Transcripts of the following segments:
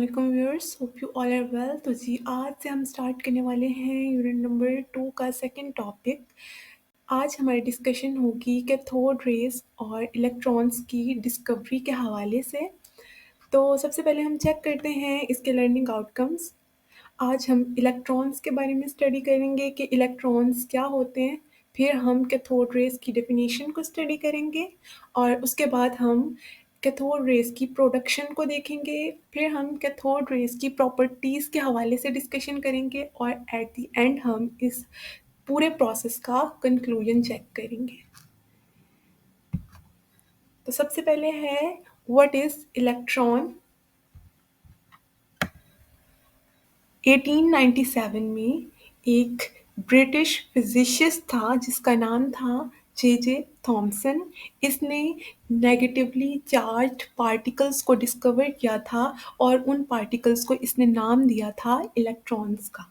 अस्सलाम viewers, hope you all are well. तो जी आज से हम स्टार्ट करने वाले हैं यूनिट नंबर 2 का सेकंड टॉपिक। आज हमारी डिस्कशन होगी कैथोड रेज और इलेक्ट्रॉन्स की डिस्कवरी के हवाले से। तो सबसे पहले हम चेक करते हैं इसके लर्निंग आउटकम्स। आज हम इलेक्ट्रॉन्स के बारे में स्टडी करेंगे कि इलेक्ट्रॉन्स क्या होते हैं। फिर हम कैथोड रेज की डेफिनेशन को स्टडी करेंगे और उसके बाद हम कैथोड रेज की प्रोडक्शन को देखेंगे। फिर हम कैथोड रेज की प्रॉपर्टीज़ के हवाले से डिस्कशन करेंगे और एट द एंड हम इस पूरे प्रोसेस का कंक्लूजन चेक करेंगे। तो सबसे पहले है व्हाट इज़ इलेक्ट्रॉन। 1897 में एक ब्रिटिश फिजिसिस्ट था जिसका नाम था जे थॉमसन। इसने नेगेटिवली चार्ज्ड पार्टिकल्स को डिस्कवर किया था और उन पार्टिकल्स को इसने नाम दिया था इलेक्ट्रॉन्स का।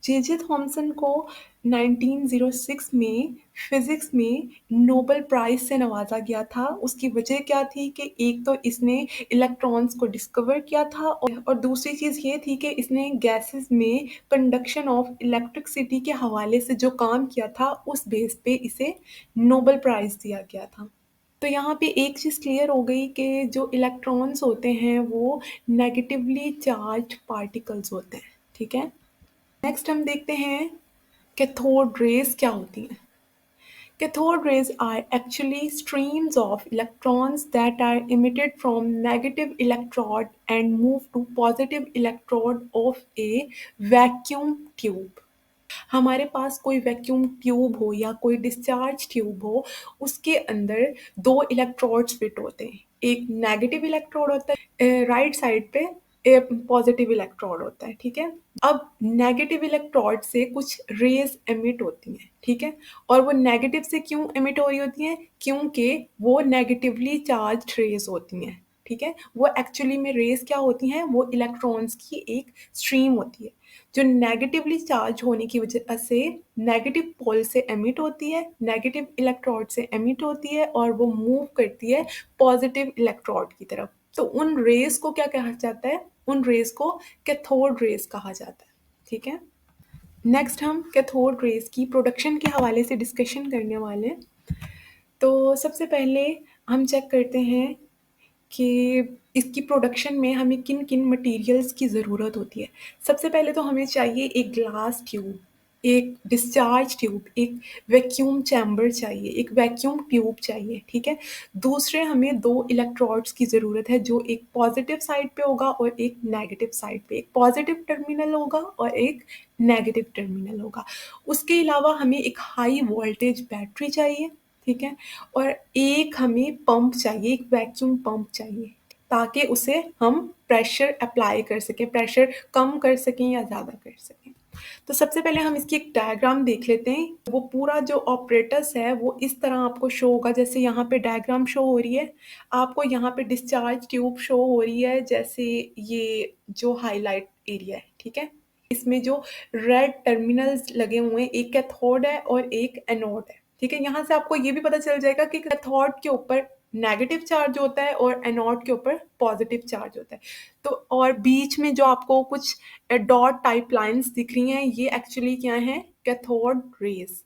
जे थॉमसन को 1906 में फिजिक्स में नोबेल प्राइज से नवाजा गया था। उसकी वजह क्या थी कि एक तो इसने इलेक्ट्रॉन्स को डिस्कवर किया था और दूसरी चीज़ ये थी कि इसने गैसेस में कंडक्शन ऑफ इलेक्ट्रिसिटी के हवाले से जो काम किया था उस बेस पे इसे नोबेल प्राइज़ दिया गया था। तो यहाँ पे एक चीज़ क्लियर हो गई कि जो इलेक्ट्रॉन्स होते हैं वो नेगेटिवली चार्ज्ड पार्टिकल्स होते हैं। ठीक है, नेक्स्ट हम देखते हैं कैथोड रेज क्या होती हैं। Cathode rays are actually streams of electrons that are emitted from negative electrode and move to positive electrode of a vacuum tube. हमारे पास कोई वैक्यूम ट्यूब हो या कोई डिस्चार्ज ट्यूब हो, उसके अंदर दो इलेक्ट्रोड्स फिट होते हैं। एक नेगेटिव इलेक्ट्रोड होता है राइट साइड पे, एक पॉजिटिव इलेक्ट्रोड होता है। ठीक है, अब नेगेटिव इलेक्ट्रोड से कुछ रेज एमिट होती हैं। ठीक है, और वो नेगेटिव से क्यों एमिट हो रही होती हैं? क्योंकि वो नेगेटिवली चार्ज रेज होती हैं। ठीक है, वो एक्चुअली में रेज क्या होती हैं? वो इलेक्ट्रॉन्स की एक स्ट्रीम होती है जो नेगेटिवली चार्ज होने की वजह से नेगेटिव पोल से एमिट होती है, नेगेटिव इलेक्ट्रोड से एमिट होती है और वो मूव करती है पॉजिटिव इलेक्ट्रोड की तरफ। तो उन रेज को क्या कहा जाता है? उन रेज को कैथोड रेज कहा जाता है। ठीक है, नेक्स्ट हम कैथोड रेज की प्रोडक्शन के हवाले से डिस्कशन करने वाले हैं। तो सबसे पहले हम चेक करते हैं कि इसकी प्रोडक्शन में हमें किन किन मटेरियल्स की ज़रूरत होती है। सबसे पहले तो हमें चाहिए एक ग्लास ट्यूब, एक डिस्चार्ज ट्यूब, एक वैक्यूम चैम्बर चाहिए, एक वैक्यूम ट्यूब चाहिए। ठीक है, दूसरे हमें दो इलेक्ट्रोड्स की ज़रूरत है जो एक पॉजिटिव साइड पे होगा और एक नेगेटिव साइड पे। एक पॉजिटिव टर्मिनल होगा और एक नेगेटिव टर्मिनल होगा। उसके अलावा हमें एक हाई वोल्टेज बैटरी चाहिए। ठीक है, और एक हमें पंप चाहिए, एक वैक्यूम पंप चाहिए ताकि उसे हम प्रेशर अप्लाई कर सकें, प्रेशर कम कर सकें या ज़्यादा कर सकें। तो सबसे पहले हम इसकी एक डायग्राम देख लेते हैं। वो पूरा जो ऑपरेटस है वो इस तरह आपको शो होगा, जैसे यहाँ पे डायग्राम शो हो रही है। आपको यहाँ पे डिस्चार्ज ट्यूब शो हो रही है, जैसे ये जो हाईलाइट एरिया है। ठीक है, इसमें जो रेड टर्मिनल्स लगे हुए हैं, एक कैथोड है और एक एनोड है। ठीक है, यहाँ से आपको ये भी पता चल जाएगा कि कैथोड के ऊपर नेगेटिव चार्ज होता है और एनोड के ऊपर पॉजिटिव चार्ज होता है। तो और बीच में जो आपको कुछ डॉट टाइप लाइंस दिख रही हैं, ये एक्चुअली क्या है? Cathode rays.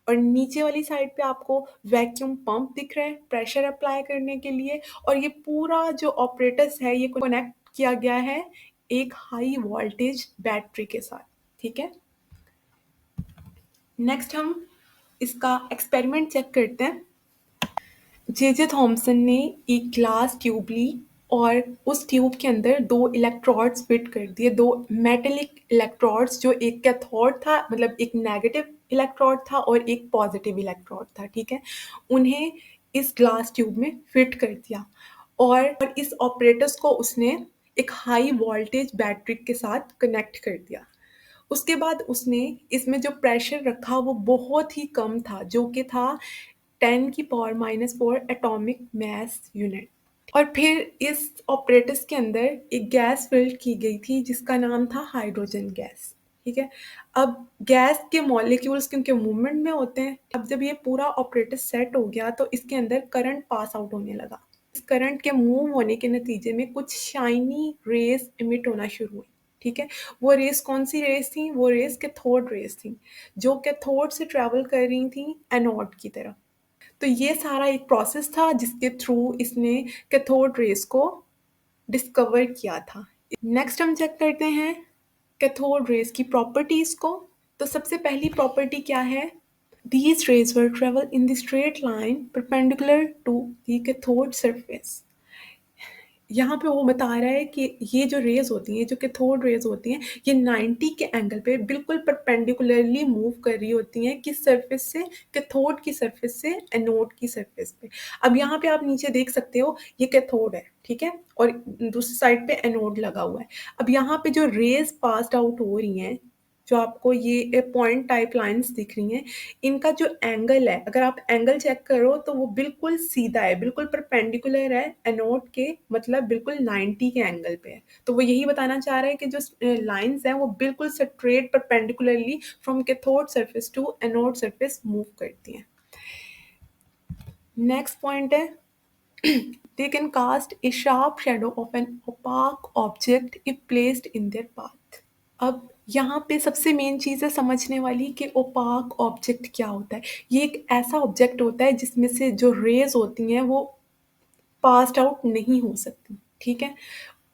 और नीचे वाली साइड पे आपको वैक्यूम पंप दिख रहा है प्रेशर अप्लाई करने के लिए। और ये पूरा जो ऑपरेटस है ये कनेक्ट किया गया है एक हाई वोल्टेज बैटरी के साथ। ठीक है, नेक्स्ट हम इसका एक्सपेरिमेंट चेक करते हैं। जे थॉमसन ने एक ग्लास ट्यूब ली और उस ट्यूब के अंदर दो इलेक्ट्रोड्स फिट कर दिए, दो मेटेलिक इलेक्ट्रोड्स, जो एक कैथोड था, मतलब एक नेगेटिव इलेक्ट्रोड था और एक पॉजिटिव इलेक्ट्रोड था। ठीक है, उन्हें इस ग्लास ट्यूब में फिट कर दिया और इस ऑपरेटर्स को उसने एक हाई वोल्टेज बैटरी के साथ कनेक्ट कर दिया। उसके बाद उसने इसमें जो प्रेशर रखा वो बहुत ही कम था, जो कि था 10⁻⁻⁴ एटॉमिक मास यूनिट। और फिर इस ऑपरेटस के अंदर एक गैस फिल्ड की गई थी जिसका नाम था हाइड्रोजन गैस। ठीक है, अब गैस के मॉलिक्यूल्स क्योंकि मूवमेंट में होते हैं, अब जब ये पूरा ऑपरेटस सेट हो गया तो इसके अंदर करंट पास आउट होने लगा। करंट के मूव होने के नतीजे में कुछ शाइनी रेज इमिट होना शुरू हुई। ठीक है, वो रेस कौन सी रेस थी? वो रेस कैथोड रेस थी, जो कैथोड से ट्रेवल कर रही थी एनोड की तरफ। तो ये सारा एक प्रोसेस था जिसके थ्रू इसने कैथोड रेस को डिस्कवर किया था। नेक्स्ट हम चेक करते हैं कैथोड रेस की प्रॉपर्टीज को। तो सबसे पहली प्रॉपर्टी क्या है? These rays will travel in the straight line perpendicular to the cathode surface. यहाँ पे वो बता रहा है कि ये जो रेज़ होती हैं, जो कैथोड रेज़ होती हैं, ये 90 के एंगल पे बिल्कुल परपेंडिकुलरली मूव कर रही होती हैं, किस सरफेस से? कैथोड की सरफेस से एनोड की सरफेस पे। अब यहाँ पे आप नीचे देख सकते हो, ये कैथोड है, ठीक है? और दूसरी साइड पे एनोड लगा हुआ है। अब यहाँ पे जो रेज़ पास्ड आउट हो रही हैं, जो आपको ये पॉइंट टाइप लाइन्स दिख रही हैं, इनका जो एंगल है, अगर आप एंगल चेक करो तो वो बिल्कुल सीधा है, बिल्कुल परपेंडिकुलर है एनोड के, मतलब बिल्कुल 90 के एंगल पे है। तो वो यही बताना चाह रहा है कि जो लाइन्स हैं वो बिल्कुल straight perpendicularly from cathode surface to anode surface move करती हैं। नेक्स्ट पॉइंट है they can cast a sharp shadow of an opaque object if placed in their path. अब यहाँ पे सबसे मेन चीज़ है समझने वाली कि ओपाक ऑब्जेक्ट क्या होता है। ये एक ऐसा ऑब्जेक्ट होता है जिसमें से जो रेज़ होती हैं वो पास्ड आउट नहीं हो सकती, ठीक है?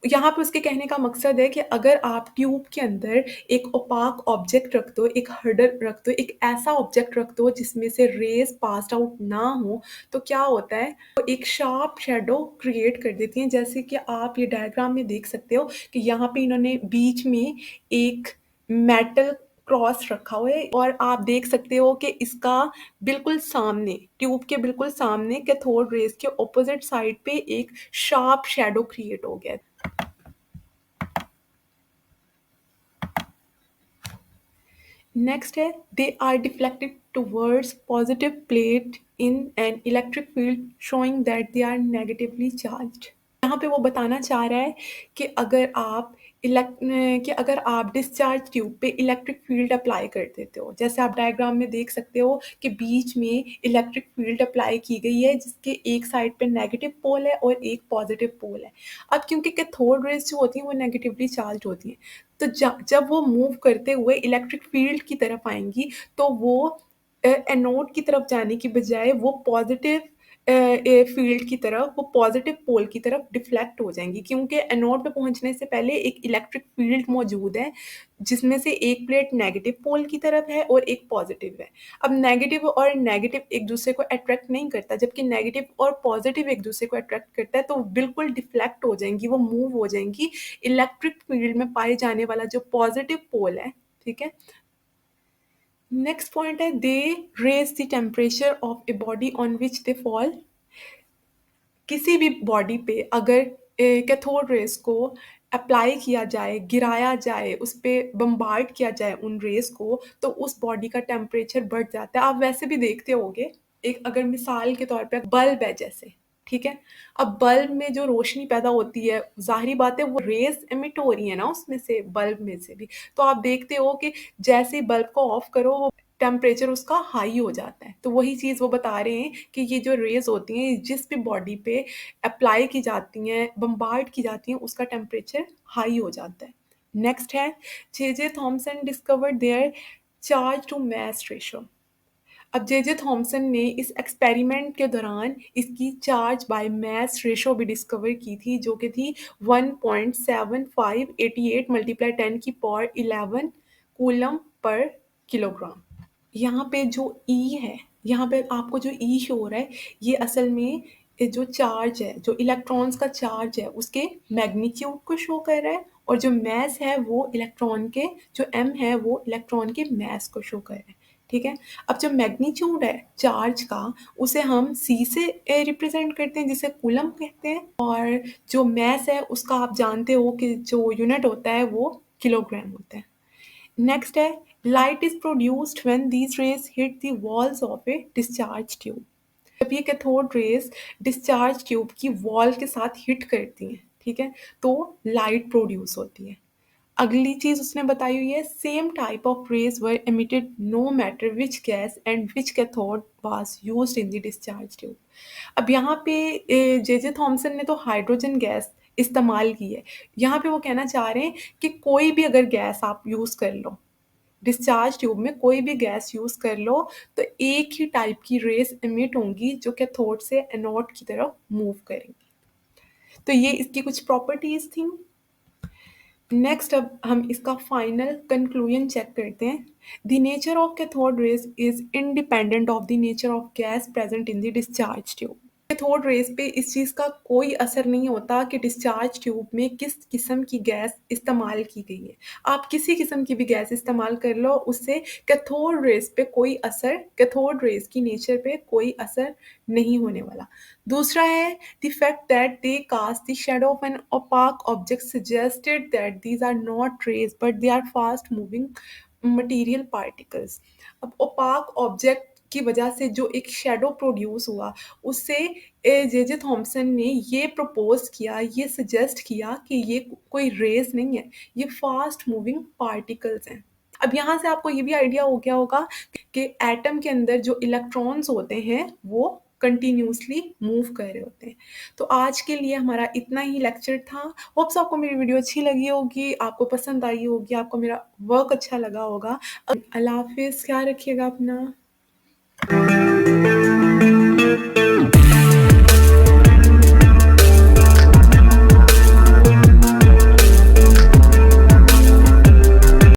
यहाँ पे उसके कहने का मकसद है कि अगर आप ट्यूब के अंदर एक ओपाक ऑब्जेक्ट रख दो, एक हर्डल रख दो, एक ऐसा ऑब्जेक्ट रख दो जिसमें से रेज़ पास्ड आउट ना हो, तो क्या होता है, वो एक शार्प शैडो क्रिएट कर देती हैं। जैसे कि आप ये डायग्राम में देख सकते हो कि यहाँ पे इन्होंने बीच में एक मेटल क्रॉस रखा हुआ है और आप देख सकते हो कि इसका बिल्कुल सामने, ट्यूब के बिल्कुल सामने कैथोड रेज़ के ऑपोज़िट साइड पे एक शार्प शैडो क्रिएट हो गया है। नेक्स्ट है they are deflected towards positive plate in an electric field showing that they are negatively charged. यहाँ पे वो बताना चाह रहा है कि अगर आप डिस्चार्ज ट्यूब पे इलेक्ट्रिक फील्ड अप्लाई कर देते हो, जैसे आप डायग्राम में देख सकते हो कि बीच में इलेक्ट्रिक फील्ड अप्लाई की गई है जिसके एक साइड पे नेगेटिव पोल है और एक पॉजिटिव पोल है। अब क्योंकि कैथोड रेज़ जो होती हैं वो नेगेटिवली चार्ज्ड होती हैं, तो जब वो मूव करते हुए इलेक्ट्रिक फील्ड की तरफ आएँगी तो वो एनोड की तरफ जाने की बजाय वो पॉजिटिव फील्ड की तरफ, वो पॉजिटिव पोल की तरफ डिफ्लेक्ट हो जाएँगी, क्योंकि एनोड पे पहुँचने से पहले एक इलेक्ट्रिक फील्ड मौजूद है, जिसमें से एक प्लेट नेगेटिव पोल की तरफ है और एक पॉजिटिव है। अब नेगेटिव और नेगेटिव एक-दूसरे को अट्रैक्ट नहीं करता, जबकि नेगेटिव और पॉजिटिव एक-दूसरे को अट्रैक्ट करता है, तो बिल्कुल डिफ्लेक्ट हो जाएँगी, वो मूव हो जाएँगी। इलेक्ट्रिक फील्ड में पाए जाने वाला जो पॉजिटिव पोल है, ठीक है? नेक्स्ट पॉइंट है they raise the temperature of a body on which they fall. किसी भी बॉडी पे अगर कैथोड रेज़ को अप्लाई किया जाए, गिराया जाए, उस पे बम्बार्ड किया जाए उन रेज़ को, तो उस बॉडी का टेम्परेचर बढ़ जाता है। आप वैसे भी देखते होंगे, एक अगर मिसाल के तौर पे बल्ब है जैसे, ठीक है? अब बल्ब में जो रोशनी पैदा होती है, ज़ाहिर बात है वो रेज़ एमिट हो रही है ना उसमें से, बल्ब में से भी। तो आप देखते हो कि जैसे ही बल्ब को ऑफ करो, वो टेम्परेचर उसका हाई हो जाता है। तो वही चीज़ वो बता रहे हैं कि ये जो रेज़ होती हैं, जिस भी बॉडी पे अप्लाई की जाती हैं, बम्बार्ड की जाती हैं, उसका टेम्परेचर हाई हो जाता है। नेक्स्ट है J Thomson discovered their charge to mass ratio. अब जे थॉम्सन ने इस एक्सपेरिमेंट के दौरान इसकी चार्ज बाय मास रेशियो भी डिस्कवर की थी, जो कि थी 1.7588 मल्टीप्लाई 10 की पावर 11 कूलम पर किलोग्राम। यहाँ पे जो ई है, यहाँ पे आपको जो ई शो हो रहा है, ये असल में जो चार्ज है, जो इलेक्ट्रॉन्स का चार्ज है, उसके मैग्नीट्यूड को शो कर रहा है, और जो मास है वो इलेक्ट्रॉन के, जो एम है वो इलेक्ट्रॉन के मास को शो कर रहा है, ठीक है? अब जो मैग्नीट्यूड है चार्ज का, उसे हम सी से रिप्रेजेंट करते हैं, जिसे कूलम कहते हैं, और जो मास है उसका आप जानते हो कि जो यूनिट होता है वो किलोग्राम होता है। नेक्स्ट है light is produced when these raise hit the walls of A discharge tube. जब ये कैथोड रेज डिस्चार्ज ट्यूब की वॉल के साथ हिट करती हैं, ठीक है, तो लाइट प्रोड्यूस होती है। अगली चीज़ उसने बताई हुई है, same type of rays were emitted no matter which gas and which cathode was used in the discharge tube. अब यहाँ पे जे थॉमसन ने तो हाइड्रोजन गैस इस्तेमाल की है। यहाँ पे वो कहना चाह रहे हैं कि कोई भी अगर गैस आप यूज़ कर लो, डिस्चार्ज ट्यूब में कोई भी गैस यूज़ कर लो, तो एक ही टाइप की रेज़ एमिट होंगी जो कैथोड से एनोड की तरफ मूव करेंगी। तो ये इसकी कुछ प्रॉपर्टीज़ थी। नेक्स्ट अब हम इसका फाइनल कंक्लूजन चेक करते हैं। The nature of cathode rays is independent of the nature of gas present in the discharge tube. Cathode rays पे इस चीज़ का कोई असर नहीं होता कि डिस्चार्ज ट्यूब में किस किस्म की गैस इस्तेमाल की गई है। आप किसी किस्म की भी गैस इस्तेमाल कर लो, उससे कैथोड रेज पे कोई असर, कैथोड रेज की नेचर पे कोई असर नहीं होने वाला। दूसरा है the fact that they cast the shadow of an opaque object suggested that these are not rays but they are fast moving material particles। अब opaque object की वजह से जो एक शेडो प्रोड्यूस हुआ, उससे जे थॉमसन ने ये प्रपोज किया, ये सजेस्ट किया कि ये कोई रेस नहीं है, ये फास्ट मूविंग पार्टिकल्स हैं। अब यहाँ से आपको ये भी आइडिया हो गया होगा कि एटम के अंदर जो इलेक्ट्रॉन्स होते हैं वो कंटिन्यूसली मूव कर रहे होते हैं। तो आज के लिए हमारा इतना ही लेक्चर था। होप्स आपको मेरी वीडियो अच्छी लगी होगी, आपको पसंद आई होगी, आपको मेरा वर्क अच्छा लगा होगा। अल्लाह हाफिज़, ख्याल रखिएगा अपना।